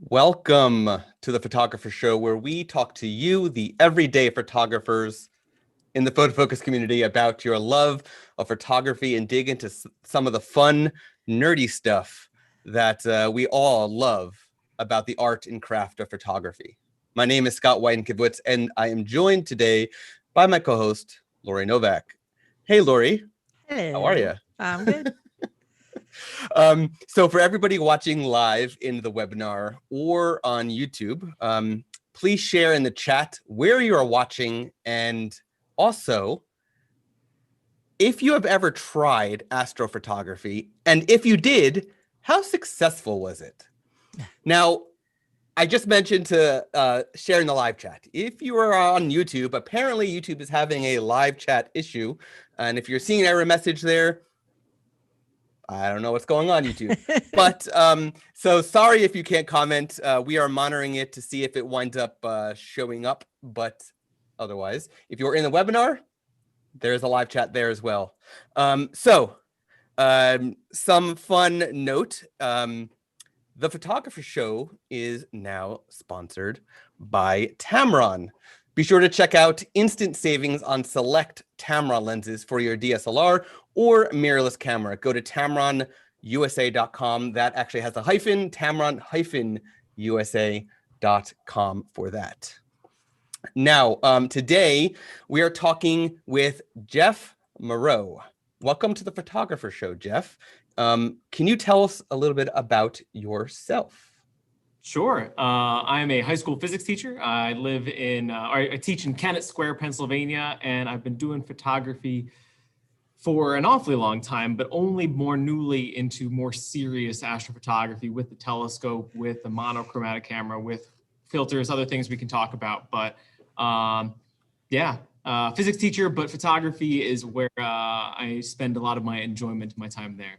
Welcome to the Photographer Show, where we talk to you, the everyday photographers in the photo focus community, about your love of photography and dig into some of the fun, nerdy stuff that we all love about the art and craft of photography. My name is Scott Weidenkowitz, and I am joined today by my co-host, Lori Novak. Hey, Lori. Hello. How are you? I'm good. So for everybody watching live in the webinar or on YouTube, please share in the chat where you are watching, and also if you have ever tried astrophotography, and if you did, how successful was it? Now, I just mentioned to share in the live chat. If you are on YouTube, apparently YouTube is having a live chat issue, and if you're seeing an error message there, I don't know what's going on, YouTube. But so sorry if you can't comment. We are monitoring it to see if it winds up showing up. But otherwise, if you're in the webinar, there's a live chat there as well. Some fun note. The Photographer Show is now sponsored by Tamron. Be sure to check out instant savings on select Tamron lenses for your DSLR or mirrorless camera. Go to tamronusa.com. That actually has a hyphen, tamron-usa.com for that. Now, today we are talking with Jeff Moreau. Welcome to the Photographer Show, Jeff. Can you tell us a little bit about yourself? Sure. I'm a high school physics teacher. I live in, I teach in Kennett Square, Pennsylvania, and I've been doing photography for an awfully long time, but only more newly into more serious astrophotography with the telescope, with the monochromatic camera, with filters, other things we can talk about. But physics teacher, but photography is where I spend a lot of my enjoyment, my time there.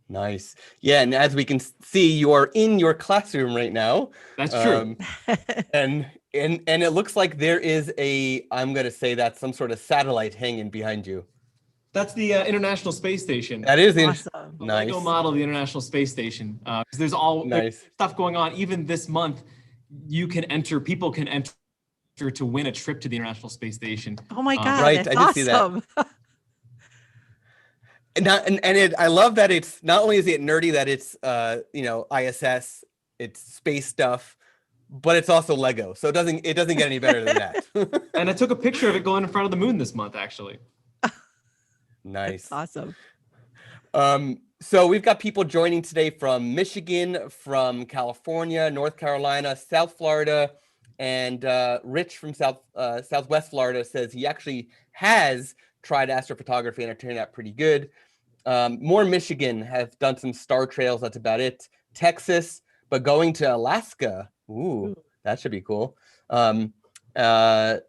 Nice. Yeah, and as we can see, you are in your classroom right now. That's true. And it looks like there is I'm going to say that's some sort of satellite hanging behind you. That's the International Space Station. That is awesome. The nice. Lego model of the International Space Station. There's all nice stuff going on. Even this month, people can enter to win a trip to the International Space Station. Oh my God, right, that's I did see that. I love that it's not only is it nerdy that it's ISS, it's space stuff, but it's also Lego. So it doesn't get any better than that. And I took a picture of it going in front of the moon this month, actually. Nice. That's awesome. So we've got people joining today from Michigan, from California, North Carolina, South Florida, and Rich from Southwest Florida says he actually has tried astrophotography and it turned out pretty good. More Michigan have done some star trails. That's about it. Texas, but going to Alaska. Ooh, that should be cool. We got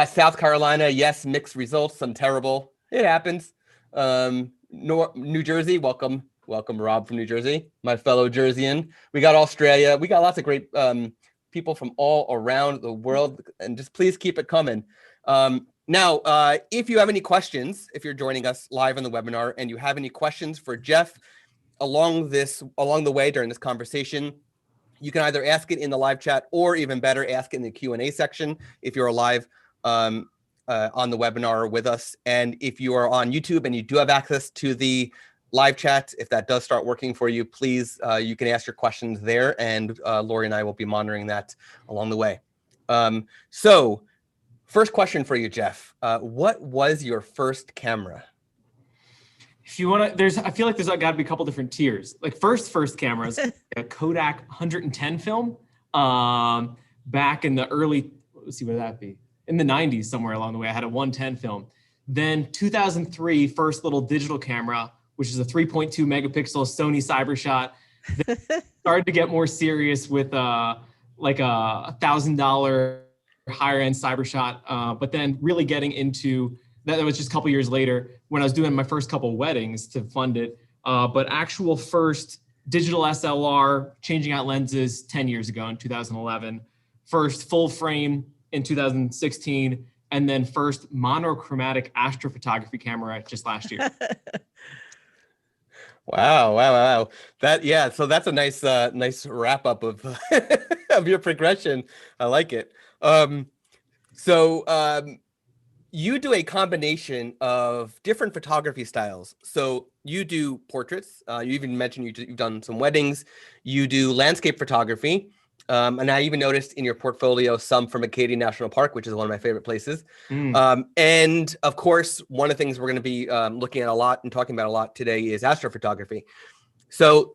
South Carolina. Yes, mixed results. Some terrible. It happens. New Jersey. Welcome, Rob from New Jersey, my fellow Jerseyan. We got Australia. We got lots of great people from all around the world, and just please keep it coming. Now, if you have any questions, if you're joining us live on the webinar and you have any questions for Jeff along the way during this conversation, you can either ask it in the live chat or even better, ask it in the Q&A section if you're live on the webinar with us. And if you are on YouTube and you do have access to the live chat, if that does start working for you, please, you can ask your questions there, and Lori and I will be monitoring that along the way. So first question for you, Jeff. What was your first camera? If you want to, I feel like there's got to be a couple different tiers. Like first cameras, a Kodak 110 film, back in the early, let's see, what would that be? In the 90s, somewhere along the way, I had a 110 film. Then 2003, first little digital camera, which is a 3.2 megapixel Sony CyberShot. Then started to get more serious with like a $1,000 higher end CyberShot, but then really getting into that was just a couple years later when I was doing my first couple weddings to fund it. But actual first digital SLR, changing out lenses 10 years ago in 2011, first full frame in 2016, and then first monochromatic astrophotography camera just last year. Wow, wow, wow. That yeah, so that's a nice wrap up of of your progression. I like it. So you do a combination of different photography styles. So you do portraits. You even mentioned you've done some weddings. You do landscape photography. And I even noticed in your portfolio some from Acadia National Park, which is one of my favorite places. And of course, one of the things we're going to be looking at a lot and talking about a lot today is astrophotography. So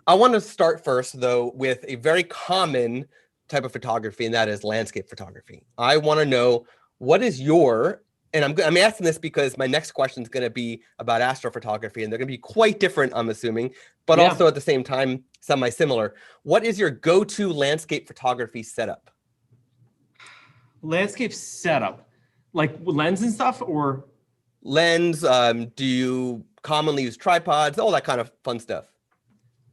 I want to start first, though, with a very common type of photography, and that is landscape photography. I want to know what is your, and I'm asking this because my next question is going to be about astrophotography, and they're going to be quite different, I'm assuming, but also at the same time, semi-similar. What is your go-to landscape photography setup? Landscape setup, like lens and stuff, or? Lens, do you commonly use tripods, all that kind of fun stuff?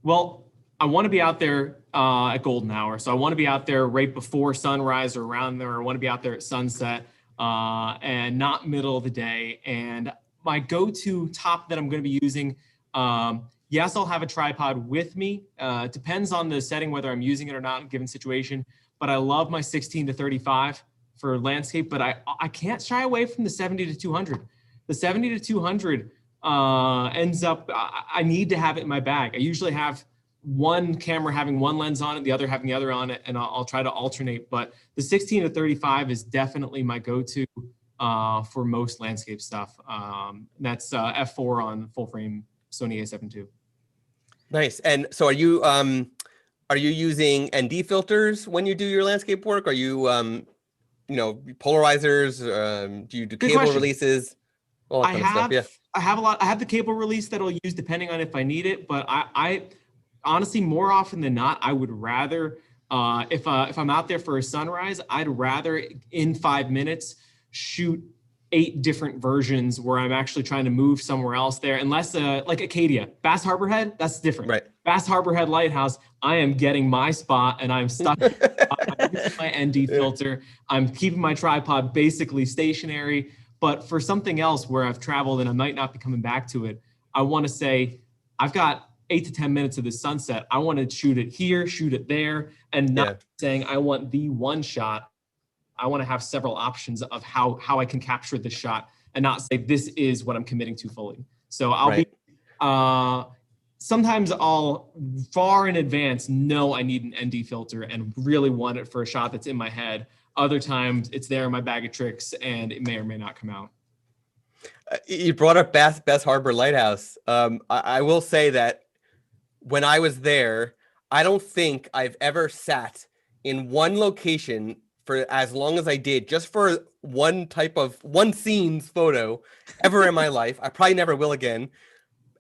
Well, I want to be out there at golden hour. So I want to be out there right before sunrise or around there. I want to be out there at sunset and not middle of the day. And my go-to top that I'm going to be using, yes, I'll have a tripod with me. Depends on the setting, whether I'm using it or not in a given situation. But I love my 16 to 35 for landscape, but I can't shy away from the 70 to 200. The 70 to 200 ends up, I need to have it in my bag. I usually have one camera having one lens on it, the other having the other on it, and I'll try to alternate. But the 16 to 35 is definitely my go-to for most landscape stuff. That's f4 on full frame Sony A7 II. Nice. And so are you using ND filters when you do your landscape work? Are you, polarizers? Do you do cable releases? All that kind of stuff. Yeah. I have the cable release that I'll use depending on if I need it, but I honestly, more often than not, I would rather, if I'm out there for a sunrise, I'd rather in 5 minutes shoot 8 different versions where I'm actually trying to move somewhere else there. Unless like Acadia, Bass Harbor Head, that's different. Right. Bass Harbor Head Lighthouse, I am getting my spot and I'm stuck. I'm using my ND filter. I'm keeping my tripod basically stationary. But for something else where I've traveled and I might not be coming back to it, I want to say, I've got 8 to 10 minutes of the sunset. I want to shoot it here, shoot it there, and not saying I want the one shot. I want to have several options of how I can capture the shot and not say this is what I'm committing to fully. So I'll be, sometimes I'll far in advance know I need an ND filter and really want it for a shot that's in my head. Other times it's there in my bag of tricks and it may or may not come out. You brought up Bass Harbor Lighthouse. I will say that when I was there, I don't think I've ever sat in one location for as long as I did, just for one scene's photo ever in my life. I probably never will again.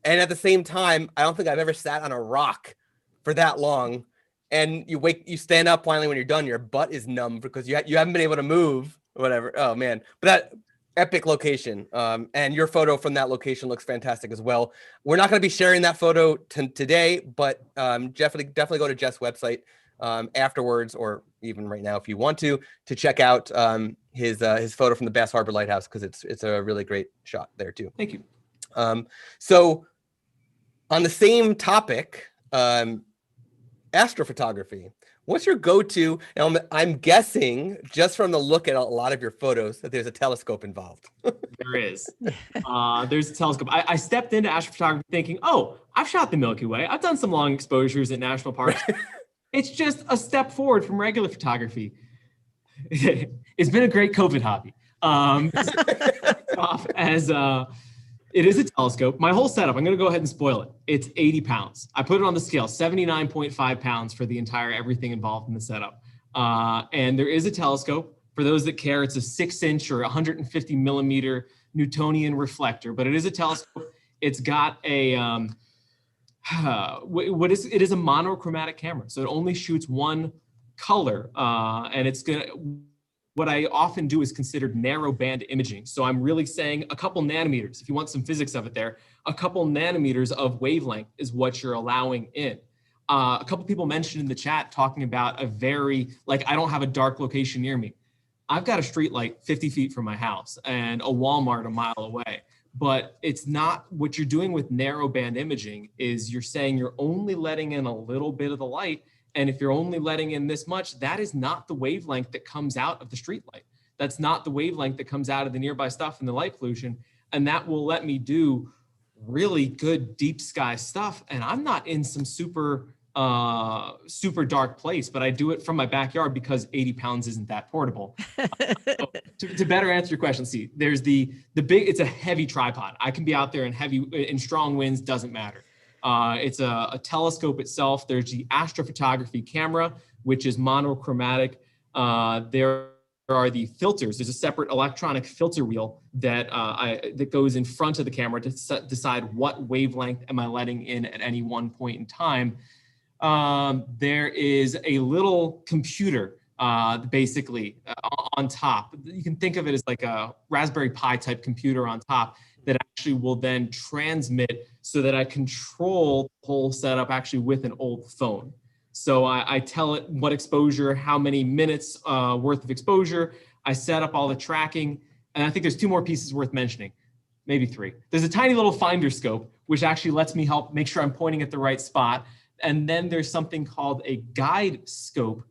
And at the same time, I don't think I've ever sat on a rock for that long. And you stand up finally when you're done, your butt is numb because you haven't been able to move or whatever. Oh man, but that epic location. And your photo from that location looks fantastic as well. We're not going to be sharing that photo today, but definitely go to Jeff's website afterwards, or even right now if you want to check out his photo from the Bass Harbor Lighthouse, because it's a really great shot there too. Thank you. So on the same topic, astrophotography. What's your go-to? Now, I'm guessing just from the look at a lot of your photos that there's a telescope involved. There is. There's a telescope. I stepped into astrophotography thinking, oh, I've shot the Milky Way. I've done some long exposures at national parks. It's just a step forward from regular photography. It's been a great COVID hobby. It is a telescope. My whole setup, I'm going to go ahead and spoil it. It's 80 pounds. I put it on the scale, 79.5 pounds for the entire everything involved in the setup. And there is a telescope. For those that care, it's a 6-inch or 150 millimeter Newtonian reflector, but it is a telescope. It's got a, it is a monochromatic camera. So it only shoots one color. And it's going to, what I often do is considered narrowband imaging. So I'm really saying a couple nanometers, if you want some physics of it there, a couple nanometers of wavelength is what you're allowing in. A couple people mentioned in the chat talking about I don't have a dark location near me. I've got a street light 50 feet from my house and a Walmart a mile away. but it's not what you're doing with narrowband imaging is you're saying you're only letting in a little bit of the light. And if you're only letting in this much, that is not the wavelength that comes out of the street light. That's not the wavelength that comes out of the nearby stuff and the light pollution. And that will let me do really good deep sky stuff. And I'm not in some super dark place, but I do it from my backyard because 80 pounds isn't that portable. So to better answer your question, see, there's the big, it's a heavy tripod. I can be out there in strong winds, doesn't matter. It's a telescope itself. There's the astrophotography camera, which is monochromatic. There are the filters. There's a separate electronic filter wheel that that goes in front of the camera to decide what wavelength am I letting in at any one point in time. There is a little computer basically on top. You can think of it as like a Raspberry Pi type computer on top that actually will then transmit so that I control the whole setup actually with an old phone. So I tell it what exposure, how many minutes worth of exposure. I set up all the tracking. And I think there's two more pieces worth mentioning, maybe three. There's a tiny little finder scope, which actually lets me help make sure I'm pointing at the right spot. And then there's something called a guide scope,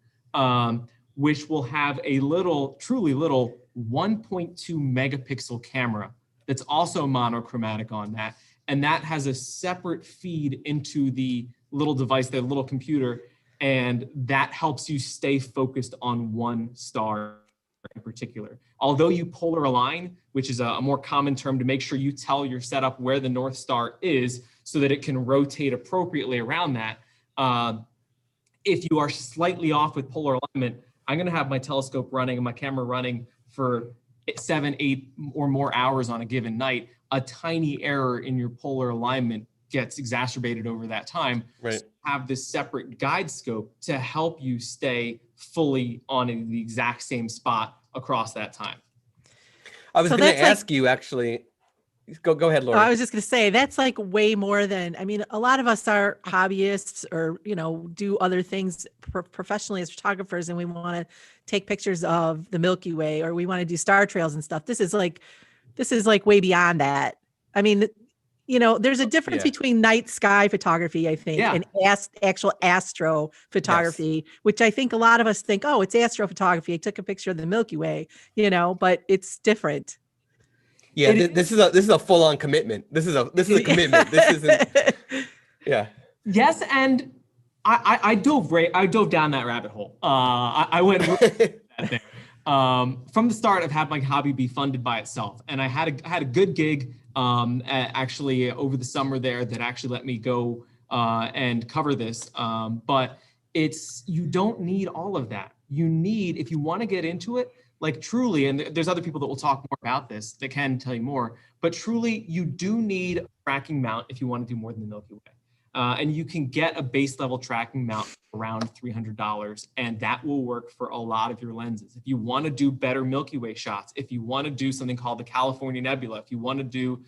which will have a little, truly little 1.2 megapixel camera that's also monochromatic on that. And that has a separate feed into the little device, the little computer, and that helps you stay focused on one star in particular. Although you polar align, which is a more common term to make sure you tell your setup where the North Star is so that it can rotate appropriately around that. If you are slightly off with polar alignment, I'm gonna have my telescope running and my camera running for 7, 8 or more hours on a given night. A tiny error in your polar alignment gets exacerbated over that time. Right. So have this separate guide scope to help you stay fully on the exact same spot across that time. I was going to ask you actually. Go ahead, Laura. I was just going to say that's like way more than, I mean, a lot of us are hobbyists or, do other things professionally as photographers, and we want to take pictures of the Milky Way or we want to do star trails and stuff. This is like way beyond that. I mean, there's a difference between night sky photography, I think, and actual astrophotography, which I think a lot of us think, oh, it's astrophotography. I took a picture of the Milky Way, but it's different. Yeah, this is a full-on commitment. This is a commitment. This isn't. Yeah. Yes, and I dove down that rabbit hole. I went there. From the start, I've had my hobby be funded by itself, and I had a good gig actually over the summer there that actually let me go and cover this. But you don't need all of that. You need, if you want to get into it, like truly, and there's other people that will talk more about this that can tell you more, but truly you do need a tracking mount if you want to do more than the Milky Way. And you can get a base level tracking mount for around $300, and that will work for a lot of your lenses. If you want to do better Milky Way shots, if you want to do something called the California Nebula, if you want to do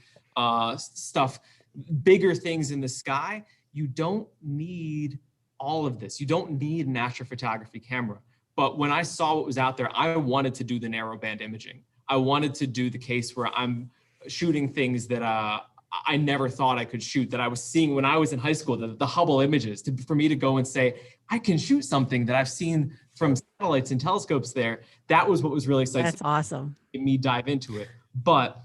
bigger things in the sky, you don't need all of this. You don't need an astrophotography camera. But when I saw what was out there, I wanted to do the narrowband imaging. I wanted to do the case where I'm shooting things that I never thought I could shoot, that I was seeing when I was in high school, the Hubble images, for me to go and say, I can shoot something that I've seen from satellites and telescopes there. That was what was really exciting. That's awesome. Me dive into it. But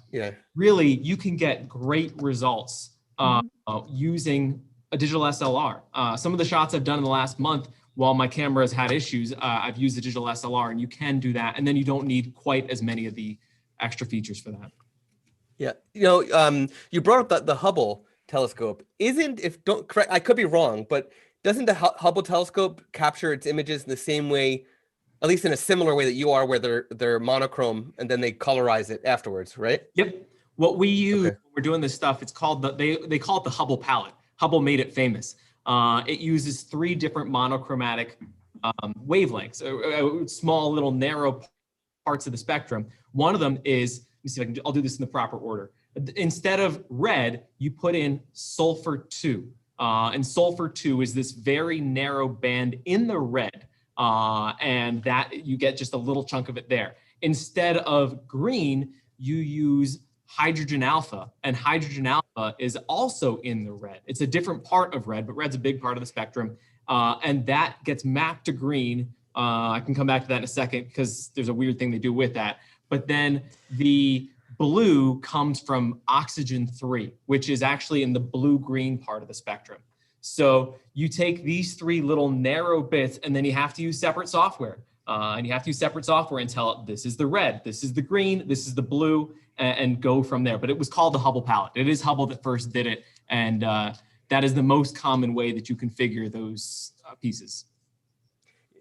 really, you can get great results using a digital SLR. Some of the shots I've done in the last month, while my camera has had issues, I've used the digital SLR, and you can do that. And then you don't need quite as many of the extra features for that. Yeah, you brought up the Hubble telescope. I could be wrong, but doesn't the Hubble telescope capture its images in the same way, at least in a similar way that you are, where they're monochrome and then they colorize it afterwards, right? Yep. What we use when we're doing this stuff, it's called they call it the Hubble Palette. Hubble made it famous. It uses 3 different monochromatic wavelengths, small little narrow parts of the spectrum. One of them is, let me see if I'll do this in the proper order. Instead of red, you put in sulfur 2. And sulfur 2 is this very narrow band in the red. And that you get just a little chunk of it there. Instead of green, you use hydrogen alpha, and hydrogen alpha is also in the red. It's a different part of red, but red's a big part of the spectrum. And that gets mapped to green. I can come back to that in a second because there's a weird thing they do with that. But then the blue comes from oxygen 3, which is actually in the blue-green part of the spectrum. So you take these 3 little narrow bits, and then you have to use separate software. And you have to use separate software and tell it, this is the red, this is the green, this is the blue, and go from there. But it was called the Hubble Palette. It is Hubble that first did it. And that is the most common way that you configure those pieces.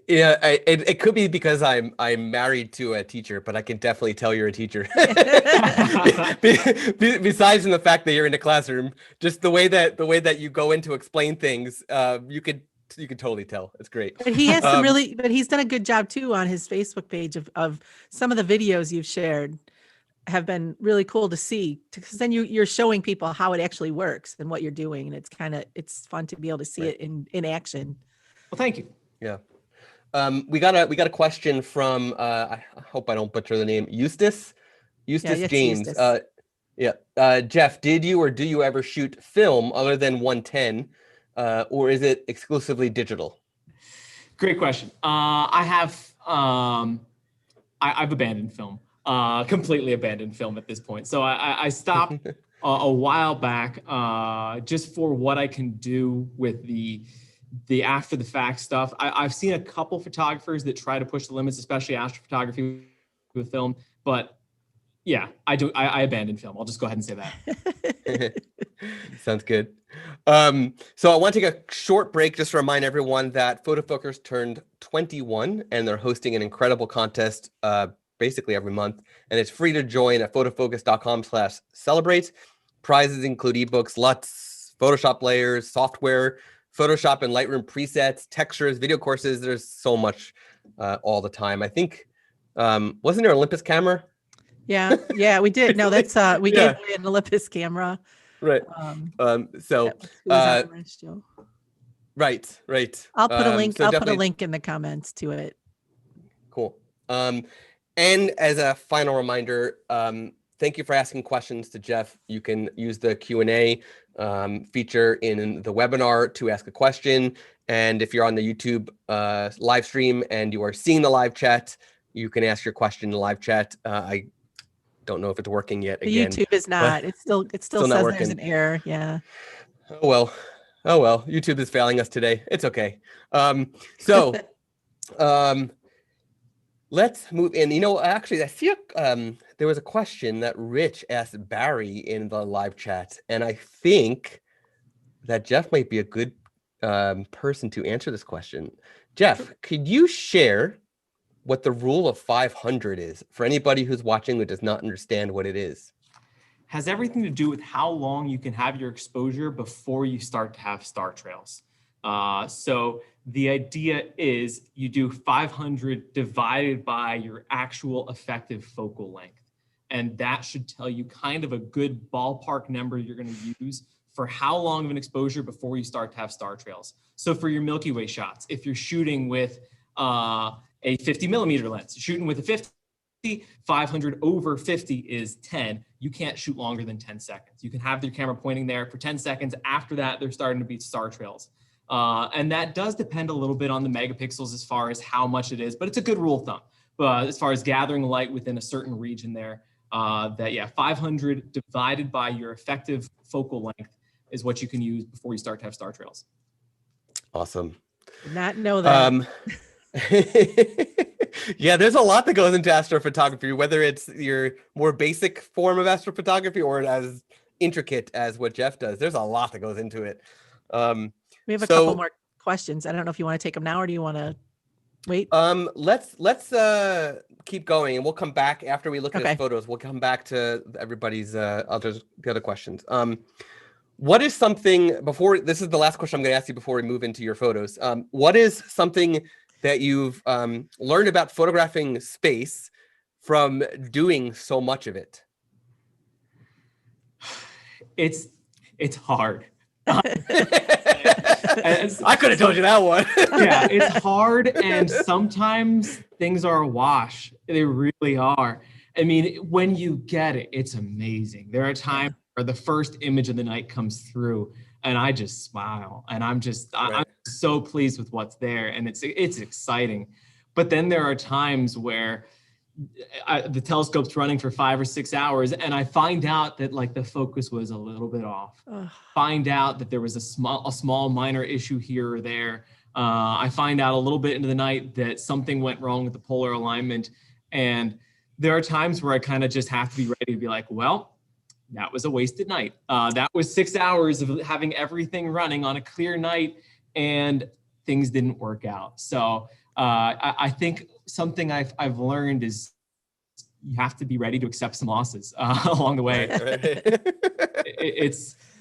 Yeah, it could be because I'm married to a teacher, but I can definitely tell you're a teacher. Besides from the fact that you're in a classroom, just the way that you go in to explain things, you could totally tell. It's great. But he has some but he's done a good job too on his Facebook page of some of the videos you've shared have been really cool to see, because then you're showing people how it actually works and what you're doing, and it's fun to be able to see it in action. Well, thank you. Yeah. We got a question from I hope I don't butcher the name, Eustace James. Eustace. Jeff, did you or do you ever shoot film other than 110, or is it exclusively digital? Great question. I've abandoned film, completely abandoned film at this point. So I stopped a while back, just for what I can do with the after the fact stuff. I've seen a couple photographers that try to push the limits, especially astrophotography with film, but yeah, I abandoned film. I'll just go ahead and say that. Sounds good. So I want to take a short break just to remind everyone that Photofocus turned 21 and they're hosting an incredible contest basically every month, and it's free to join at photofocus.com/celebrate. Prizes include ebooks, LUTs, Photoshop layers, software, Photoshop and Lightroom presets, textures, video courses. There's so much all the time. I think, wasn't there an Olympus camera? Yeah, we did. No, that's we gave away an Olympus camera. Right. Right. I'll put a link. I'll put a link in the comments to it. Cool. And as a final reminder, thank you for asking questions to Jeff. You can use the Q&A feature in the webinar to ask a question. And if you're on the YouTube live stream and you are seeing the live chat, you can ask your question in the live chat. I don't know if it's working yet. The YouTube is not. It still says there's an error. Yeah. Oh well. YouTube is failing us today. It's okay. So let's move in. Actually, I see there was a question that Rich asked Barry in the live chat, and I think that Jeff might be a good person to answer this question. Jeff, could you share what the rule of 500 is for anybody who's watching who does not understand what it is? Has everything to do with how long you can have your exposure before you start to have star trails. So the idea is you do 500 divided by your actual effective focal length. And that should tell you kind of a good ballpark number you're going to use for how long of an exposure before you start to have star trails. So for your Milky Way shots, if you're shooting with a 50 millimeter lens, shooting with a 50, 500 over 50 is 10. You can't shoot longer than 10 seconds. You can have your camera pointing there for 10 seconds. After that, they're starting to be star trails. And that does depend a little bit on the megapixels as far as how much it is, but it's a good rule of thumb. But as far as gathering light within a certain region there, 500 divided by your effective focal length is what you can use before you start to have star trails. Awesome. Did not know that. Yeah, there's a lot that goes into astrophotography, whether it's your more basic form of astrophotography or as intricate as what Jeff does. There's a lot that goes into it. We have a couple more questions. I don't know if you want to take them now or do you want to wait? Let's keep going, and we'll come back after we look at his photos. We'll come back to everybody's the other questions. What is something before this is the last question I'm going to ask you before we move into your photos? What is something that you've learned about photographing space from doing so much of it? It's hard. I could have told you that one. Yeah, it's hard, and sometimes things are a wash. They really are. I mean, when you get it, it's amazing. There are times where the first image of the night comes through and I just smile and I'm so pleased with what's there, and it's exciting. But then there are times where the telescope's running for 5 or 6 hours and I find out that like the focus was a little bit off. Find out that there was a small minor issue here or there. I find out a little bit into the night that something went wrong with the polar alignment. And there are times where I kind of just have to be ready to be like, well, that was a wasted night. That was 6 hours of having everything running on a clear night and things didn't work out. So I think something I've learned is you have to be ready to accept some losses along the way.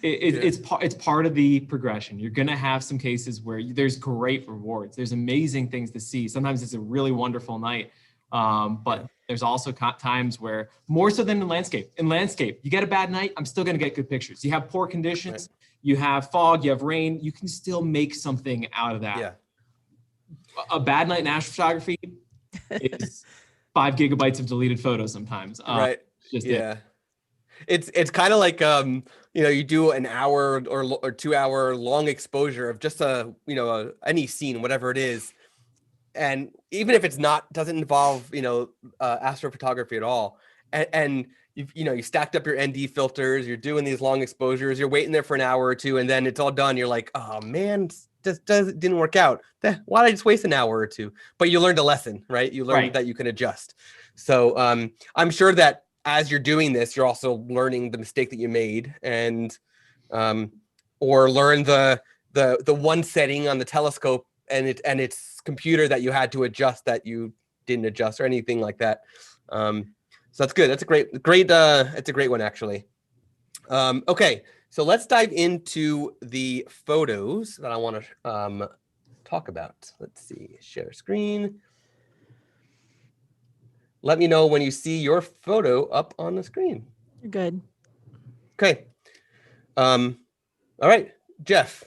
It's part of the progression. You're going to have some cases where there's great rewards. There's amazing things to see. Sometimes it's a really wonderful night. But there's also times where, more so than in landscape, you get a bad night, I'm still going to get good pictures. You have poor conditions, you have fog, you have rain, you can still make something out of that. Yeah. A bad night in astrophotography is 5 gigabytes of deleted photos sometimes. Right. It's kind of like, you do an hour or 2 hour long exposure of just any scene, whatever it is. And even if it's doesn't involve, astrophotography at all. And you stacked up your ND filters, you're doing these long exposures, you're waiting there for an hour or two, and then it's all done. You're like, oh man, didn't work out. Why did I just waste an hour or two? But you learned a lesson, right? You learned that you can adjust. So I'm sure that as you're doing this, you're also learning the mistake that you made, and or learn the one setting on the telescope and its computer that you had to adjust that you didn't adjust, or anything like that. So that's good. That's a great it's a great one, actually. Okay, so let's dive into the photos that I want to talk about. Let's see, share screen. Let me know when you see your photo up on the screen. You're good. Okay. All right, Jeff,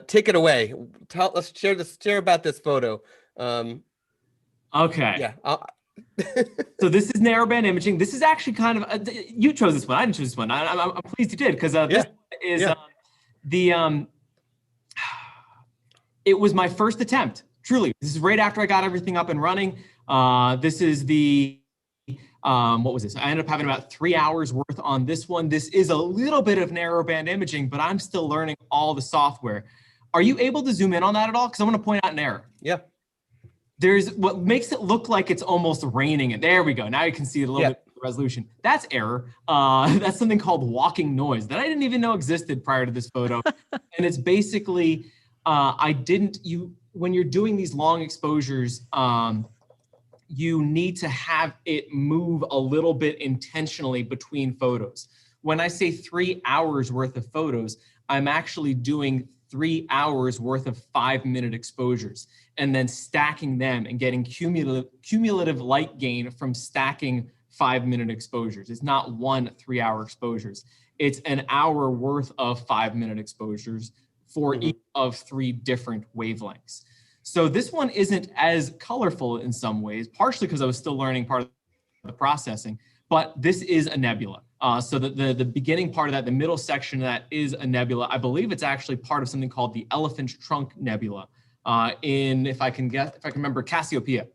take it away. Let's share about this photo. Okay. Yeah. So this is narrowband imaging. This is actually kind of you chose this one. I didn't choose this one. I'm pleased you did, because this is it was my first attempt. Truly, this is right after I got everything up and running. This is the what was this? I ended up having about 3 hours worth on this one. This is a little bit of narrowband imaging, but I'm still learning all the software. Are you able to zoom in on that at all? Because I want to point out an error. Yeah. There's what makes it look like it's almost raining. And there we go. Now you can see it a little bit of resolution. That's error. That's something called walking noise that I didn't even know existed prior to this photo. And it's basically, when you're doing these long exposures, you need to have it move a little bit intentionally between photos. When I say 3 hours worth of photos, I'm actually doing 3 hours worth of 5-minute exposures and then stacking them and getting cumulative light gain from stacking 5-minute exposures. It's not 1 3-hour exposures. It's an hour worth of 5-minute exposures for each of 3 different wavelengths. So this one isn't as colorful in some ways, partially because I was still learning part of the processing, but this is a nebula. So the beginning part of that, the middle section of that is a nebula. I believe it's actually part of something called the Elephant Trunk Nebula if I can remember, Cassiopeia.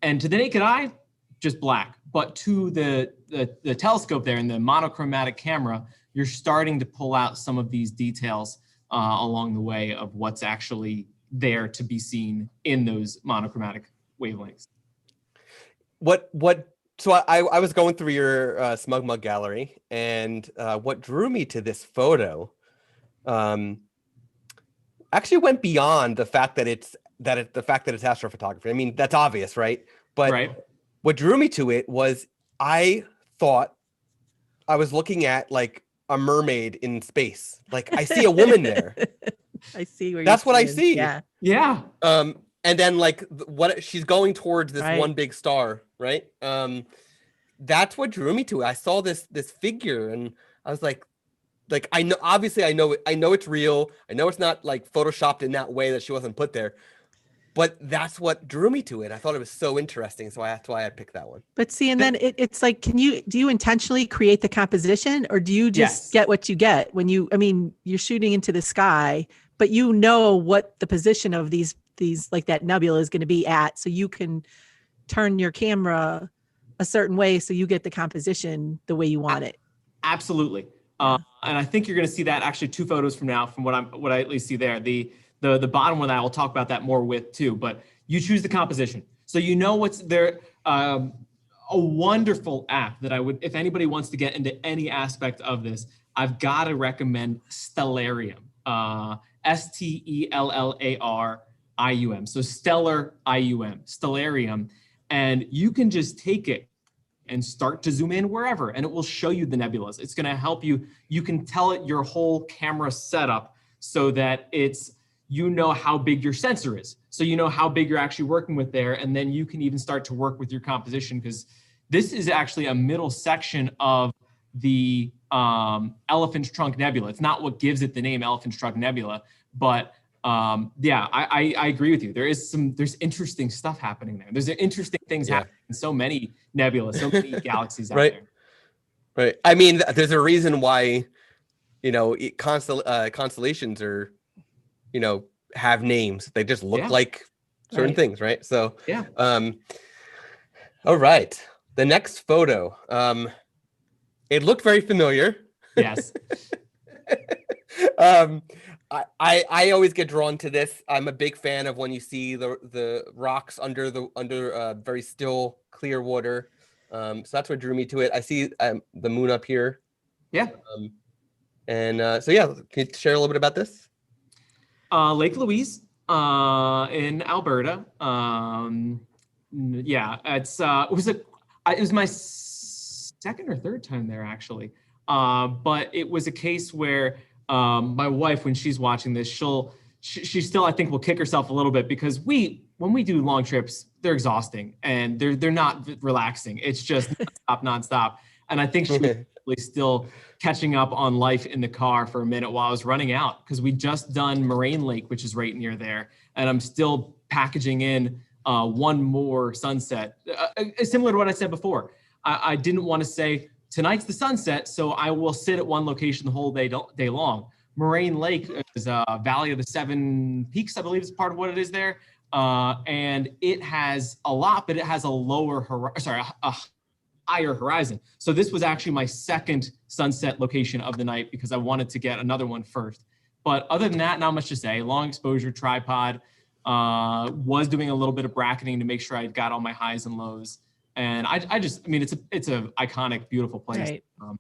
And to the naked eye, just black. But to the telescope there and the monochromatic camera, you're starting to pull out some of these details along the way of what's actually there to be seen in those monochromatic wavelengths. So I was going through your Smug Mug gallery, and what drew me to this photo actually went beyond the fact that it's astrophotography. I mean, that's obvious, right? But what drew me to it was I thought I was looking at like a mermaid in space. Like I see a woman there. I see where that's what I see. Yeah. And then like what she's going towards this one big star, right? That's what drew me to it. I saw this figure and I was like I know, obviously I know it's real. I know it's not like photoshopped in that way that she wasn't put there. but that's what drew me to it. I thought it was so interesting, so that's why I picked that one. But see, and then it's like, do you intentionally create the composition, or do you just Yes. get what you get when I mean, you're shooting into the sky, but you know what the position of these like that nebula is going to be at, so you can turn your camera a certain way so you get the composition the way you want it. Absolutely. Yeah. And I think you're going to see that actually 2 photos from now, from what I at least see there. The bottom one, I will talk about that more with too, but you choose the composition. So you know what's there. A wonderful app that I would, if anybody wants to get into any aspect of this, I've got to recommend Stellarium. Stellarium. So Stellar IUM, Stellarium. And you can just take it and start to zoom in wherever, and it will show you the nebulas. It's going to help you. You can tell it your whole camera setup so that you know how big your sensor is. So you know how big you're actually working with there, and then you can even start to work with your composition, because this is actually a middle section of the Elephant's Trunk Nebula. It's not what gives it the name Elephant's Trunk Nebula, but yeah, I agree with you. There's interesting stuff happening there. There's interesting things happening in so many nebulas, so many galaxies out there. Right. I mean, there's a reason why, constellations are, have names. They just look like certain things, right? So, all right. The next photo, it looked very familiar. Yes. I always get drawn to this. I'm a big fan of when you see the rocks under very still clear water. So that's what drew me to it. I see the moon up here. Yeah. So yeah, can you share a little bit about this? Lake Louise in Alberta. Yeah, it was my second or third time there actually. But it was a case where my wife, when she's watching this, she still, I think, will kick herself a little bit, because when we do long trips, they're exhausting and they're not relaxing. It's just nonstop. And I think she was still catching up on life in the car for a minute while I was running out, because we just done Moraine Lake, which is right near there. And I'm still packaging in one more sunset, similar to what I said before. I didn't want to say, tonight's the sunset, so I will sit at one location the whole day long. Moraine Lake is a Valley of the Seven Peaks, I believe is part of what it is there. And it has a lot, but it has a higher horizon. So this was actually my second sunset location of the night, because I wanted to get another one first. But other than that, not much to say. Long exposure tripod, was doing a little bit of bracketing to make sure I got all my highs and lows. And I mean, it's a iconic, beautiful place. Right. I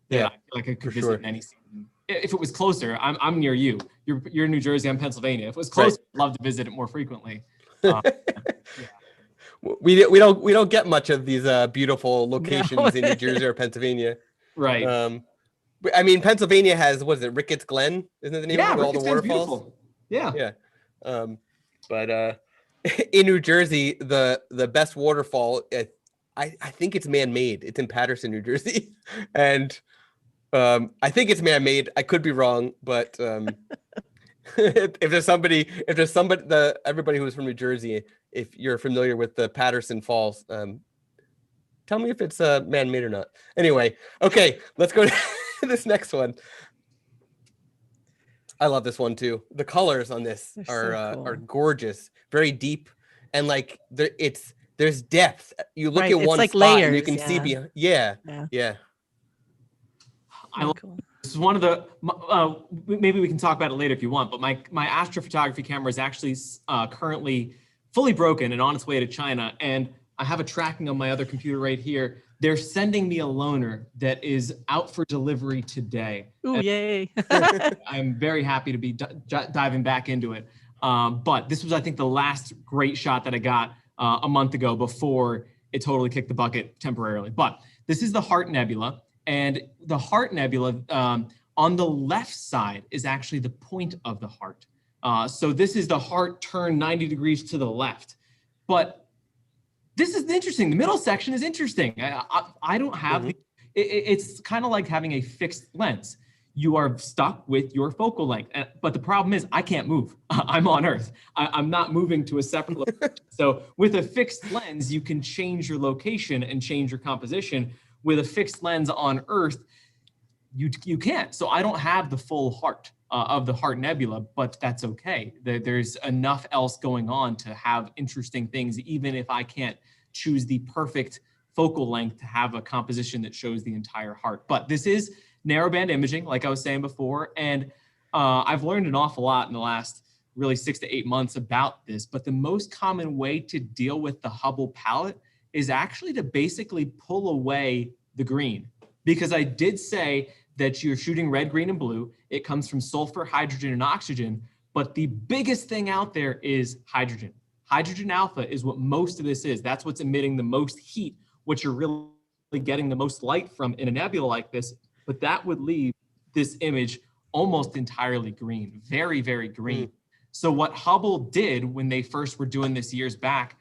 feel like I could visit in any season. If it was closer, I'm near you. You're in New Jersey, I'm Pennsylvania. If it was closer, I'd love to visit it more frequently. We don't get much of these beautiful locations in New Jersey or Pennsylvania. Right. I mean, Pennsylvania has, what is it, Ricketts Glen? Isn't it the name of it, with all the waterfalls? Beautiful. Yeah. Yeah. But in New Jersey, the best waterfall, I think it's man-made. It's in Paterson, New Jersey, and I think it's man-made. I could be wrong, but if there's somebody, everybody who's from New Jersey, if you're familiar with the Paterson Falls, tell me if it's man-made or not. Anyway, okay, let's go to this next one. I love this one too. The colors on this are gorgeous, very deep, and like there's depth. You look at one spot layers, and you can see behind. Yeah. I love this is one of the maybe we can talk about it later if you want, but my astrophotography camera is actually currently fully broken and on its way to China, and I have a tracking on my other computer right here. They're sending me a loaner that is out for delivery today. Ooh, yay. I'm very happy to be diving back into it. But this was, I think, the last great shot that I got a month ago before it totally kicked the bucket temporarily. But this is the Heart Nebula. And the Heart Nebula on the left side is actually the point of the heart. So this is the heart turned 90 degrees to the left. But this is interesting. The middle section is interesting. I don't have, it's kind of like having a fixed lens. you are stuck with your focal length. But the problem is I can't move. I'm on Earth. I'm not moving to a separate location. So with a fixed lens, you can change your location and change your composition. With a fixed lens on Earth, you can't. So I don't have the full heart of the Heart Nebula, but that's okay. There's enough else going on to have interesting things, even if I can't choose the perfect focal length to have a composition that shows the entire heart. But this is narrowband imaging, like I was saying before, and I've learned an awful lot in the last really 6 to 8 months about this. But the most common way to deal with the Hubble Palette is actually to basically pull away the green, because I did say that you're shooting red, green, and blue. It comes from sulfur, hydrogen, and oxygen. But the biggest thing out there is hydrogen. Hydrogen alpha is what most of this is. That's what's emitting the most heat, what you're really getting the most light from in a nebula like this. But that would leave this image almost entirely green, very, very green. So what Hubble did when they first were doing this years back,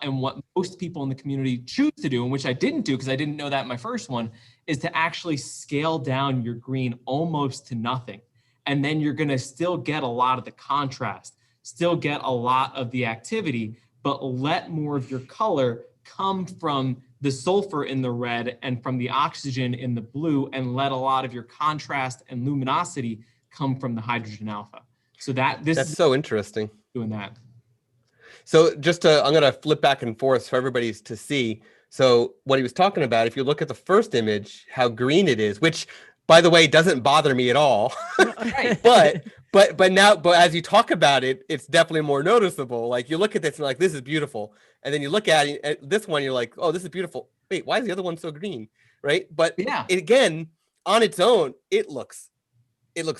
and what most people in the community choose to do, and which I didn't do because I didn't know that in my first one, is to actually scale down your green almost to nothing. And then you're gonna still get a lot of the contrast, still get a lot of the activity, but let more of your color come from the sulfur in the red and from the oxygen in the blue, and let a lot of your contrast and luminosity come from the hydrogen alpha. So that's so interesting. Doing that. So I'm going to flip back and forth for everybody to see. So what he was talking about, if you look at the first image, how green it is, which by the way, doesn't bother me at all. Right. but as you talk about it, it's definitely more noticeable. Like you look at this and you're like, this is beautiful. And then you look at it, at this one, you're like, oh, this is beautiful. Wait, why is the other one so green? Right. But yeah, again, on its own, it looks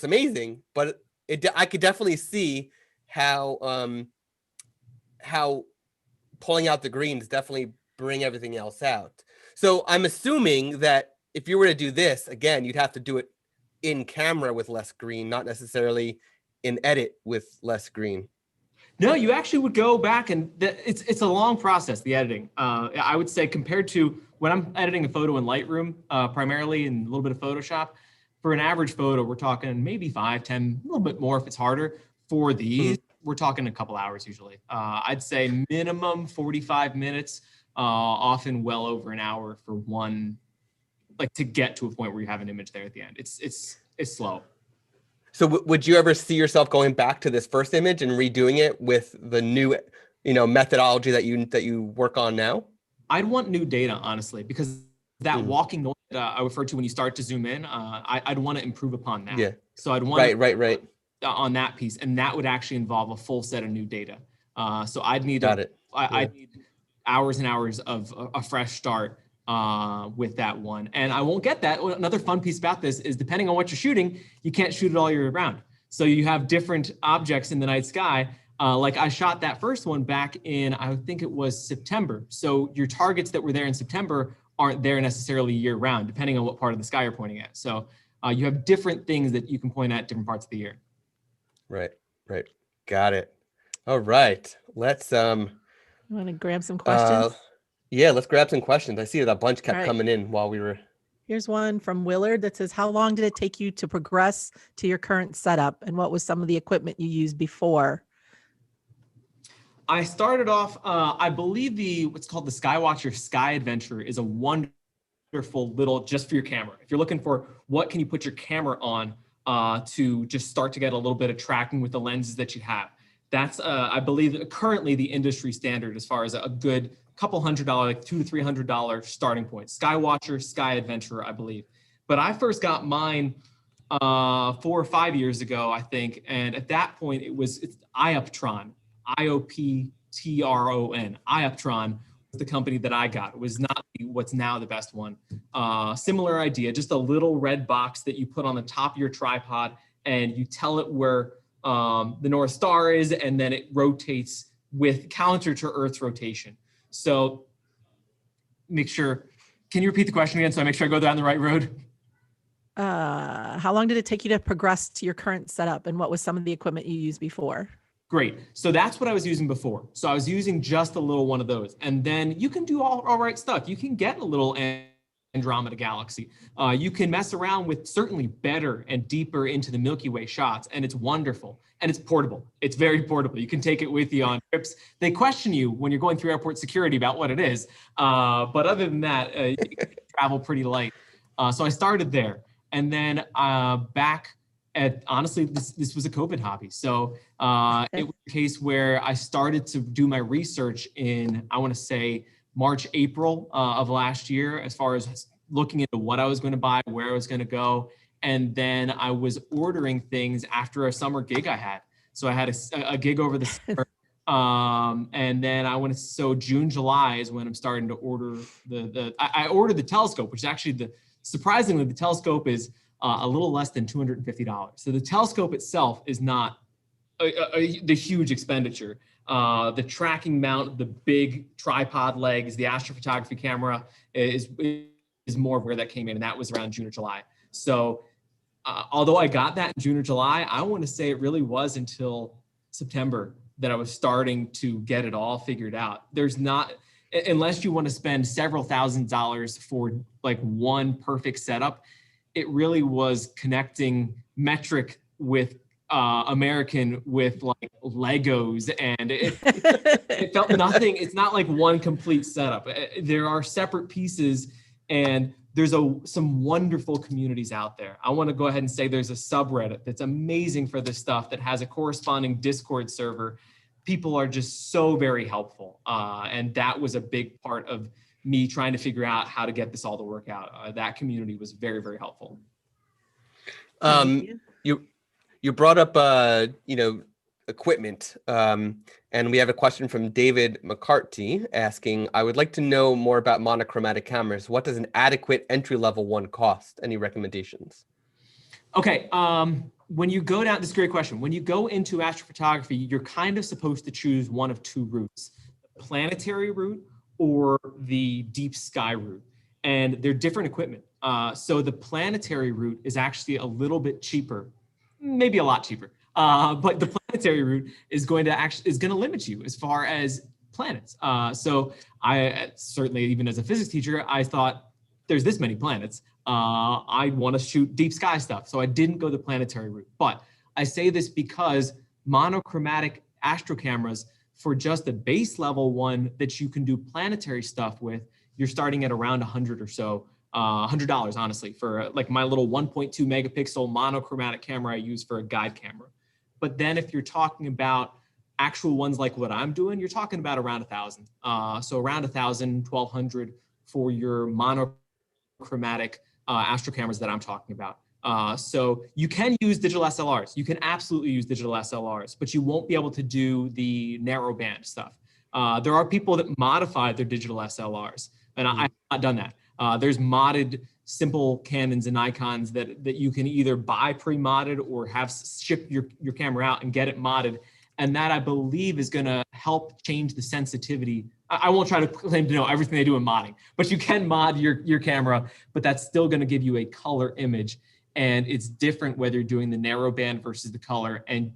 amazing. But I could definitely see how pulling out the greens definitely bring everything else out. So I'm assuming that if you were to do this again, you'd have to do it in camera with less green, not necessarily in edit with less green. No, you actually would go back, and it's a long process, the editing. I would say compared to when I'm editing a photo in Lightroom, primarily, and a little bit of Photoshop, for an average photo, we're talking maybe 5, 10, a little bit more if it's harder. For these, we're talking a couple hours usually. I'd say minimum 45 minutes, often well over an hour for one, like to get to a point where you have an image there at the end. It's slow. So would you ever see yourself going back to this first image and redoing it with the new, methodology that you work on now? I'd want new data, honestly, because that walking noise that I referred to when you start to zoom in, I'd want to improve upon that. Yeah. So I'd want right. On that piece, and that would actually involve a full set of new data. So I'd need I'd need hours and hours of a fresh start with that one. And I won't get that. Another fun piece about this is depending on what you're shooting, you can't shoot it all year round. So you have different objects in the night sky. Like I shot that first one back in, I think it was September. So your targets that were there in September aren't there necessarily year round, depending on what part of the sky you're pointing at. So you have different things that you can point at different parts of the year. Right. Got it. All right. Let's You want to grab some questions? Yeah, let's grab some questions. I see that a bunch kept All right. coming in while we were. Here's one from Willard that says, how long did it take you to progress to your current setup, and what was some of the equipment you used before? I started off, I believe what's called the Skywatcher Sky Adventure is a wonderful little, just for your camera. If you're looking for what can you put your camera on to just start to get a little bit of tracking with the lenses that you have. That's, I believe, currently the industry standard as far as a good couple $100, like $200 to $300 starting point. Skywatcher, Sky Adventure, I believe. But I first got mine 4 or 5 years ago, I think. And at that point, it's Ioptron, IOPTRON. Ioptron was the company that I got. It was not what's now the best one. Similar idea, just a little red box that you put on the top of your tripod, and you tell it where the North Star is, and then it rotates with counter to Earth's rotation. So make sure, can you repeat the question again so I make sure I go down the right road? How long did it take you to progress to your current setup, and what was some of the equipment you used before? Great. So that's what I was using before. So I was using just a little one of those. And then you can do all right stuff. You can get a little Andromeda Galaxy. You can mess around with certainly better and deeper into the Milky Way shots, and it's wonderful. And it's portable. It's very portable. You can take it with you on trips. They question you when you're going through airport security about what it is. But other than that, you can travel pretty light. So I started there. And then back at, honestly, this was a COVID hobby. So it was a case where I started to do my research in, I want to say, March, April of last year, as far as looking into what I was going to buy, where I was going to go. And then I was ordering things after a summer gig I had. So I had a gig over the summer. And then so June, July is when I'm starting to order I ordered the telescope, which is actually surprisingly, the telescope is a little less than $250. So the telescope itself is not the huge expenditure. The tracking mount, the big tripod legs, the astrophotography camera is more of where that came in, and that was around June or July. So although I got that in June or July, I want to say it really was until September that I was starting to get it all figured out. There's not, unless you want to spend several $1,000s for like one perfect setup, it really was connecting metric with American with like Legos, and it felt nothing. It's not like one complete setup. There are separate pieces, and there's some wonderful communities out there. I want to go ahead and say there's a subreddit that's amazing for this stuff that has a corresponding Discord server. People are just so very helpful, and that was a big part of me trying to figure out how to get this all to work out. That community was very, very helpful. You brought up, equipment, and we have a question from David McCarthy asking, I would like to know more about monochromatic cameras. What does an adequate entry-level one cost? Any recommendations? Okay, when you go down, this is a great question. When you go into astrophotography, you're kind of supposed to choose one of two routes, the planetary route or the deep sky route. And they're different equipment. So the planetary route is actually a little bit cheaper, maybe a lot cheaper. But the planetary route is going to limit you as far as planets. So I certainly, even as a physics teacher, I thought there's this many planets. I want to shoot deep sky stuff. So I didn't go the planetary route. But I say this because monochromatic astro cameras, for just a base level one that you can do planetary stuff with, you're starting at around 100 or so, $100 honestly, for like my little 1.2 megapixel monochromatic camera I use for a guide camera. But then if you're talking about actual ones like what I'm doing, you're talking about around 1,000. So around 1,000, 1,200 for your monochromatic astro cameras that I'm talking about. So you can use digital SLRs. You can absolutely use digital SLRs, but you won't be able to do the narrowband stuff. There are people that modify their digital SLRs, and I've not done that. There's modded simple Canons and Nikons that you can either buy pre-modded or have ship your camera out and get it modded. And that, I believe, is going to help change the sensitivity. I won't try to claim to know everything they do in modding, but you can mod your camera, but that's still going to give you a color image. And it's different whether you're doing the narrowband versus the color. And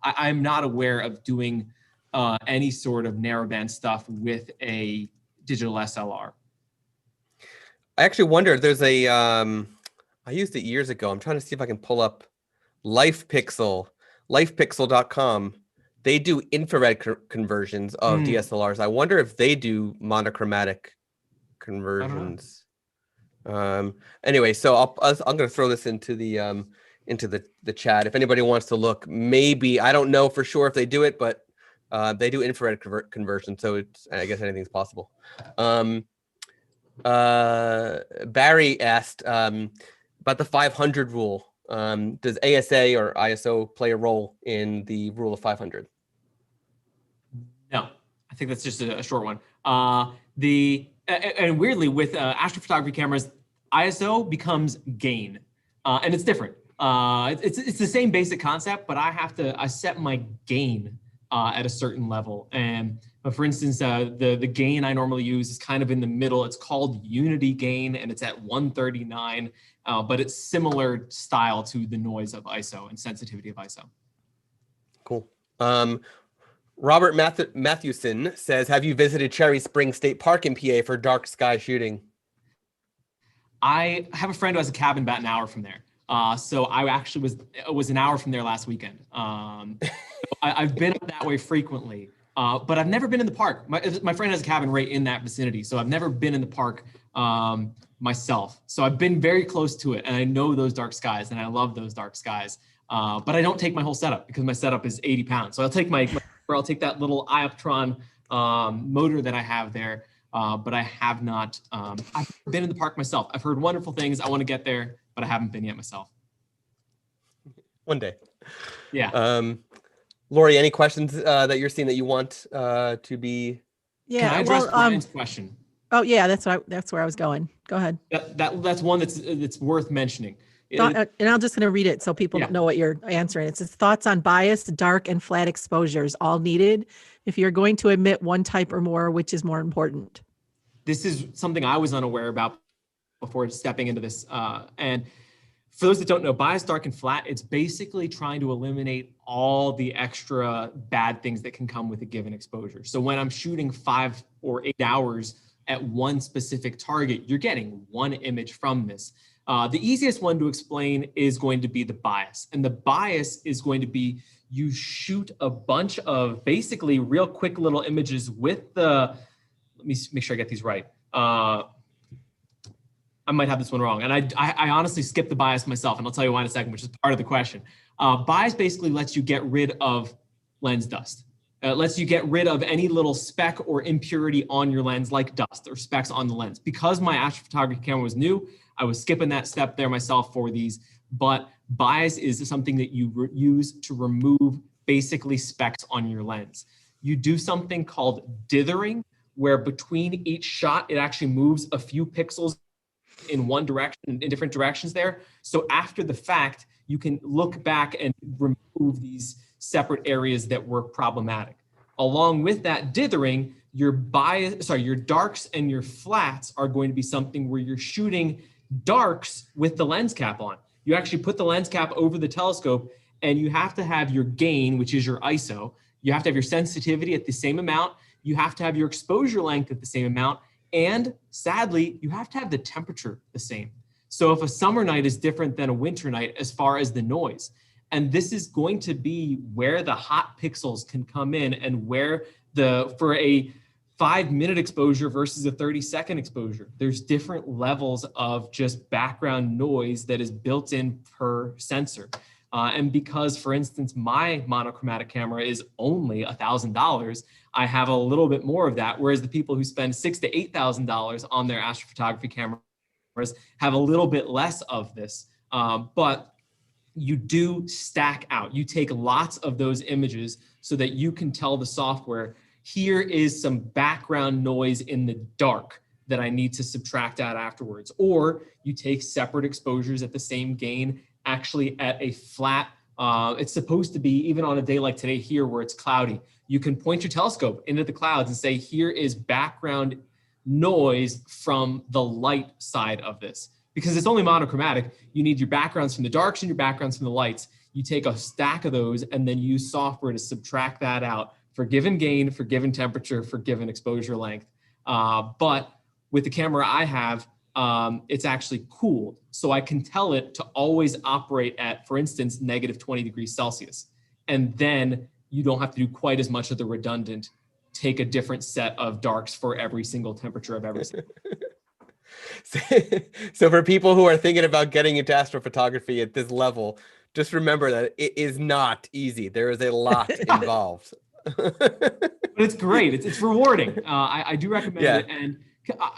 I'm not aware of doing any sort of narrowband stuff with a digital SLR. I actually wonder, there's I used it years ago. I'm trying to see if I can pull up lifepixel.com. They do infrared conversions of DSLRs. I wonder if they do monochromatic conversions. Anyway, so I'm going to throw this into the chat. If anybody wants to look, maybe, I don't know for sure if they do it, but they do infrared conversion. So I guess anything's possible. Barry asked about the 500 rule. Does ASA or ISO play a role in the rule of 500? No, I think that's just a short one. And weirdly, with astrophotography cameras, ISO becomes gain, and it's different. It's the same basic concept, but I set my gain at a certain level. And for instance, the gain I normally use is kind of in the middle. It's called unity gain, and it's at 139, but it's similar style to the noise of ISO and sensitivity of ISO. Cool. Robert Matthewson says, have you visited Cherry Springs State Park in PA for dark sky shooting? I have a friend who has a cabin about an hour from there. So I actually was an hour from there last weekend. I've been up that way frequently, but I've never been in the park. My friend has a cabin right in that vicinity, so I've never been in the park myself. So I've been very close to it, and I know those dark skies, and I love those dark skies. But I don't take my whole setup because my setup is 80 pounds. So I'll take I'll take that little Ioptron motor that I have there. But I have not. I've been in the park myself. I've heard wonderful things. I want to get there, but I haven't been yet myself. One day. Yeah. Lori, any questions that you're seeing that you want to be? Yeah. Can I address Brian's question? Oh yeah, that's where I was going. Go ahead. That's one that's worth mentioning. And I'm just going to read it so people know what you're answering. It says thoughts on bias, dark and flat exposures, all needed. If you're going to emit one type or more, which is more important? This is something I was unaware about before stepping into this. And for those that don't know, bias, dark, and flat, it's basically trying to eliminate all the extra bad things that can come with a given exposure. So when I'm shooting 5 or 8 hours at one specific target, you're getting one image from this. The easiest one to explain is going to be the bias. And the bias is going to be you shoot a bunch of basically real quick little images with the, let me make sure I get these right. I might have this one wrong. And I honestly skipped the bias myself, and I'll tell you why in a second, which is part of the question. Bias basically lets you get rid of lens dust. It lets you get rid of any little speck or impurity on your lens, like dust or specks on the lens. Because my astrophotography camera was new, I was skipping that step there myself for these, but bias is something that you use to remove basically specks on your lens. You do something called dithering, where between each shot, it actually moves a few pixels in one direction, in different directions there. So after the fact, you can look back and remove these separate areas that were problematic. Along with that dithering, your darks and your flats are going to be something where you're shooting darks with the lens cap on. You actually put the lens cap over the telescope, and you have to have your gain, which is your ISO. You have to have your sensitivity at the same amount. You have to have your exposure length at the same amount. And sadly, you have to have the temperature the same. So if a summer night is different than a winter night as far as the noise, and this is going to be where the hot pixels can come in, and where for a 5-minute exposure versus a 30-second exposure, there's different levels of just background noise that is built in per sensor. And because, for instance, my monochromatic camera is only $1,000, I have a little bit more of that, whereas the people who spend $6,000 to $8,000 on their astrophotography cameras have a little bit less of this. But you do stack out. You take lots of those images so that you can tell the software, here is some background noise in the dark that I need to subtract out afterwards. Or you take separate exposures at the same gain, actually at a flat, it's supposed to be, even on a day like today here where it's cloudy, you can point your telescope into the clouds and say, here is background noise from the light side of this. Because it's only monochromatic, you need your backgrounds from the darks and your backgrounds from the lights. You take a stack of those and then use software to subtract that out for given gain, for given temperature, for given exposure length. But with the camera I have, it's actually cooled. So I can tell it to always operate at, for instance, negative 20 degrees Celsius. And then you don't have to do quite as much of the redundant, take a different set of darks for every single temperature of every single. So for people who are thinking about getting into astrophotography at this level, just remember that it is not easy. There is a lot involved. But it's great. It's rewarding. I do recommend it. And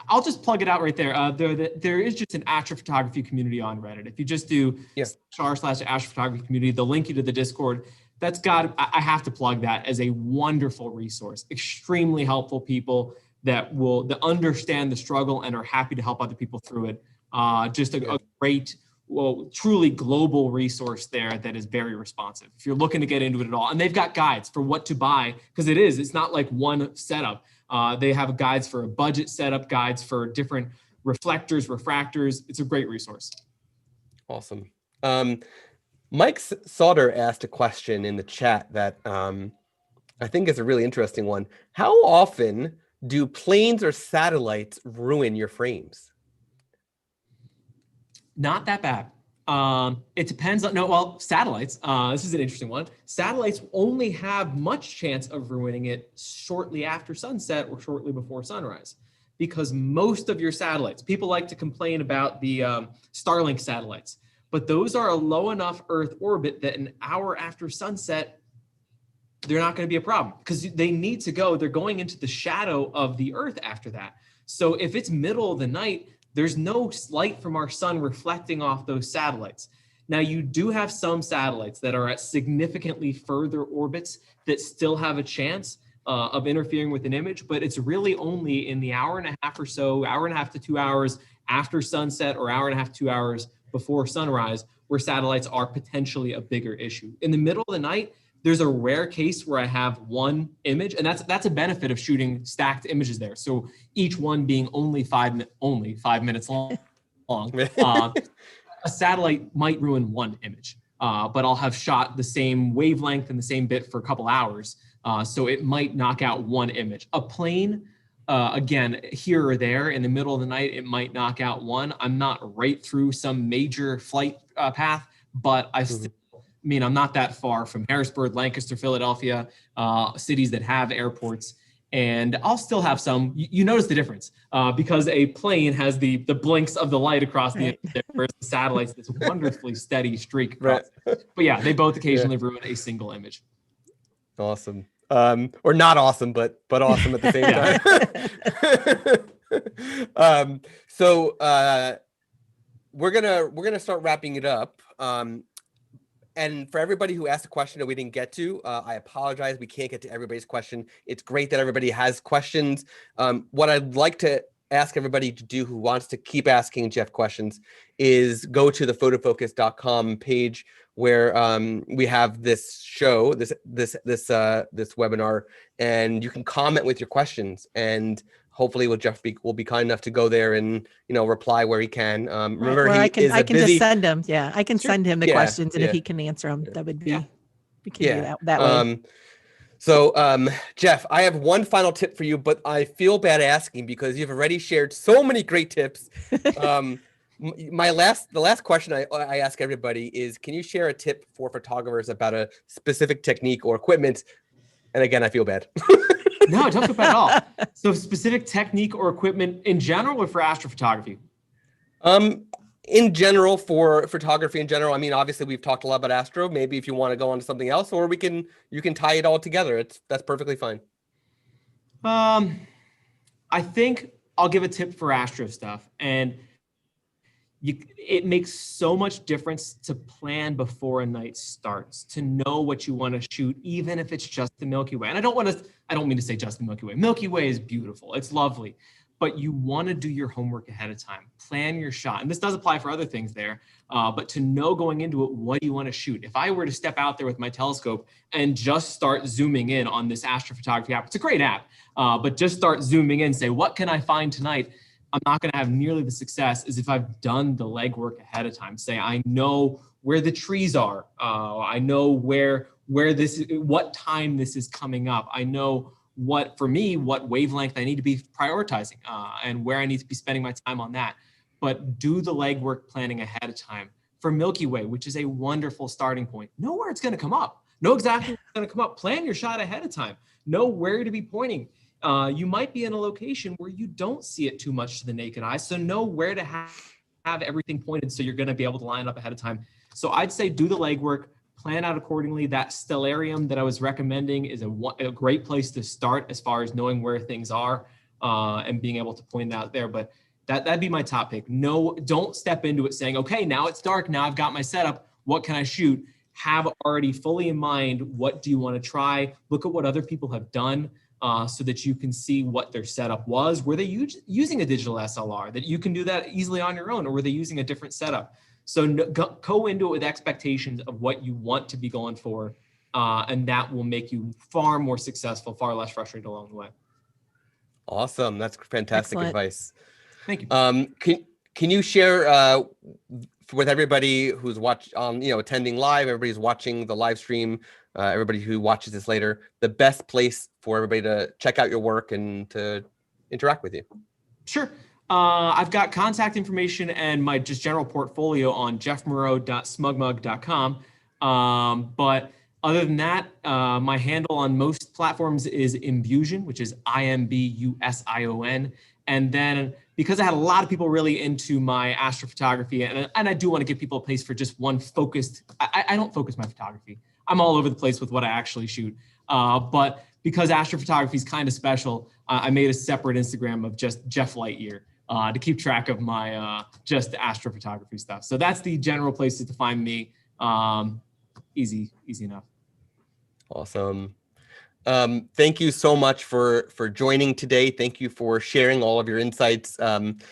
I'll just plug it out right there. There is just an astrophotography community on Reddit. If you just do /astrophotography community, they'll link you to the Discord. I have to plug that as a wonderful resource. Extremely helpful people that understand the struggle and are happy to help other people through it. Just a great, truly global resource there that is very responsive. If you're looking to get into it at all, and they've got guides for what to buy, because it's not like one setup. They have guides for a budget setup, guides for different reflectors, refractors. It's a great resource. Awesome. Mike Sauter asked a question in the chat that I think is a really interesting one. How often do planes or satellites ruin your frames? Not that bad. It depends on, satellites. This is an interesting one. Satellites only have much chance of ruining it shortly after sunset or shortly before sunrise, because most of your satellites, people like to complain about the Starlink satellites, but those are a low enough Earth orbit that an hour after sunset, they're not going to be a problem because they need to go. They're going into the shadow of the Earth after that. So if it's middle of the night, there's no light from our sun reflecting off those satellites. Now, you do have some satellites that are at significantly further orbits that still have a chance of interfering with an image, but it's really only in the hour and a half or so, hour and a half to 2 hours after sunset or hour and a half, 2 hours before sunrise, where satellites are potentially a bigger issue. In the middle of the night, there's a rare case where I have one image, and that's a benefit of shooting stacked images there. So each one being only 5 minutes long. A satellite might ruin one image, but I'll have shot the same wavelength and the same bit for a couple hours. So it might knock out one image. A plane, again, here or there in the middle of the night, it might knock out one. I'm not right through some major flight path, but I'm not that far from Harrisburg, Lancaster, Philadelphia, cities that have airports. And I'll still have some. You notice the difference because a plane has the blinks of the light across the image, whereas the satellite's this wonderfully steady streak across. But yeah, they both occasionally ruin a single image. Awesome. Or not awesome, but awesome at the same time. So we're gonna start wrapping it up. And for everybody who asked a question that we didn't get to, I apologize. We can't get to everybody's question. It's great that everybody has questions. What I'd like to ask everybody to do who wants to keep asking Jeff questions is go to the photofocus.com page where we have this show, this webinar, and you can comment with your questions. And hopefully, Jeff will be kind enough to go there and reply where he can. Remember, I can just send him. Yeah, I can send him the questions, and if he can answer them, that would be we can do that way. So, Jeff, I have one final tip for you, but I feel bad asking because you've already shared so many great tips. The last question I ask everybody is, can you share a tip for photographers about a specific technique or equipment? And again, I feel bad. No, don't feel bad at all. So specific technique or equipment in general or for astrophotography? In general, for photography in general. I mean, obviously we've talked a lot about astro. Maybe if you want to go on to something else, or you can tie it all together. That's perfectly fine. I think I'll give a tip for astro stuff. And it makes so much difference to plan before a night starts, to know what you want to shoot, even if it's just the Milky Way. And I don't mean to say just the Milky Way. Milky Way is beautiful. It's lovely. But you want to do your homework ahead of time. Plan your shot. And this does apply for other things there. But to know going into it, what do you want to shoot? If I were to step out there with my telescope and just start zooming in on this astrophotography app, it's a great app, but just start zooming in, say, what can I find tonight? I'm not going to have nearly the success as if I've done the legwork ahead of time. Say, I know where the trees are. I know where what time this is coming up. I know what wavelength I need to be prioritizing and where I need to be spending my time on that. But do the legwork planning ahead of time. For Milky Way, which is a wonderful starting point, know where it's going to come up. Know exactly what's going to come up. Plan your shot ahead of time. Know where to be pointing. You might be in a location where you don't see it too much to the naked eye, so know where to have everything pointed so you're going to be able to line up ahead of time. So I'd say do the legwork, plan out accordingly. That stellarium that I was recommending is a great place to start as far as knowing where things are and being able to point out there. But that'd be my top pick. No, don't step into it saying, okay, now it's dark. Now I've got my setup. What can I shoot? Have already fully in mind, what do you want to try? Look at what other people have done. So that you can see what their setup was. Were they using a digital SLR that you can do that easily on your own, or were they using a different setup? So go into it with expectations of what you want to be going for, and that will make you far more successful, far less frustrated along the way. Awesome. That's fantastic advice. Thank you. Can you share with everybody who's attending live, everybody's watching the live stream, everybody who watches this later, the best place for everybody to check out your work and to interact with you? Sure. I've got contact information and my just general portfolio on jeffmoreau.smugmug.com. But other than that, my handle on most platforms is Imbusion, which is IMBUSION. And then because I had a lot of people really into my astrophotography, and I do want to give people a place for just one focused, I don't focus my photography. I'm all over the place with what I actually shoot. But because astrophotography is kind of special, I made a separate Instagram of just Jeff Lightyear to keep track of my just astrophotography stuff. So that's the general places to find me. Easy enough. Awesome. Thank you so much for joining today. Thank you for sharing all of your insights, and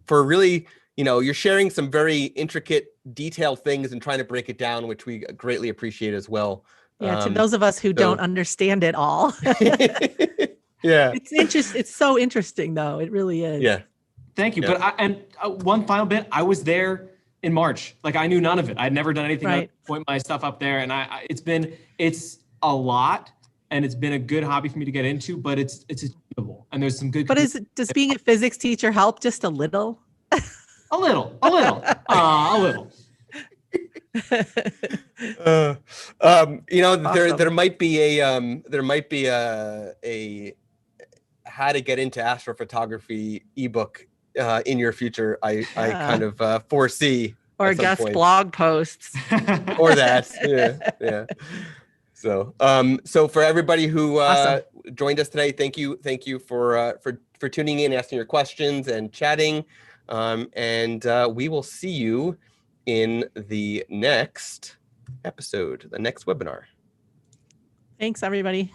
for really, you're sharing some very intricate, detailed things and trying to break it down, which we greatly appreciate as well. Yeah, to those of us who don't understand it all. Yeah, it's so interesting though. It really is. Yeah. Thank you. Yeah. But one final bit, I was there in March. Like I knew none of it. I'd never done anything Right. to point my stuff up there. And it's a lot, and it's been a good hobby for me to get into, but it's achievable. And there's some good. But does being a physics teacher help just a little? A little. A little. Awesome. There might be a how to get into astrophotography ebook in your future. I kind of foresee, or at some guest point. blog posts. Or that. Yeah. So for everybody who Awesome. joined us today, thank you for tuning in, asking your questions, and chatting. And we will see you in the next episode, the next webinar. Thanks, everybody.